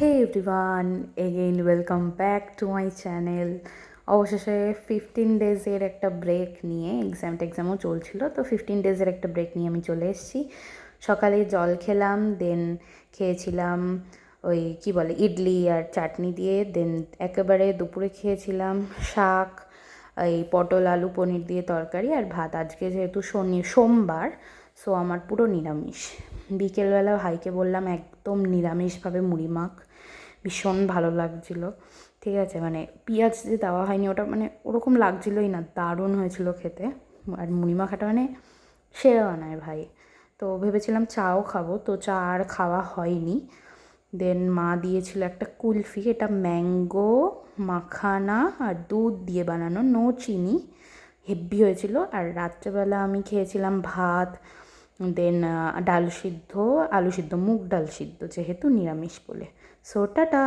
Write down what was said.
Hey everyone, again welcome back to my channel. অবশেষে 15 ডেজের একটা break নিয়ে এক্সামও চলছিল, তো 15 ডেজের একটা ব্রেক নিয়ে আমি চলে এসেছি। সকালে জল খেলাম, দেন খেয়েছিলাম ওই কি বলে ইডলি আর চাটনি দিয়ে, দেন একেবারে দুপুরে খেয়েছিলাম শাক, এই পটল আলু পনির দিয়ে তরকারি আর ভাত। আজকে যেহেতু সোমবার, সো আমার পুরো নিরামিষ। বিকেলবেলা ভাইকে বললাম একদম নিরামিষভাবে মুড়ি মাখ, ভীষণ ভালো লাগছিলো। ঠিক আছে, মানে পেঁয়াজ যে দেওয়া হয়নি ওটা মানে ওরকম লাগছিলোই না, দারুণ হয়েছিল খেতে। আর মুড়ি মাখাটা মানে সেরা বানায় ভাই। তো ভেবেছিলাম চাও খাবো, তো চা আর খাওয়া হয়নি। দেন মা দিয়েছিল একটা কুলফি, এটা ম্যাঙ্গো মাখানা আর দুধ দিয়ে বানানো, নো চিনি, হেভি হয়েছিল। আর রাত্রেবেলা আমি খেয়েছিলাম ভাত, দেন ডাল সিদ্ধ, আলু সিদ্ধ, মুগ ডাল সিদ্ধ, যেহেতু নিরামিষ বলে। So tata.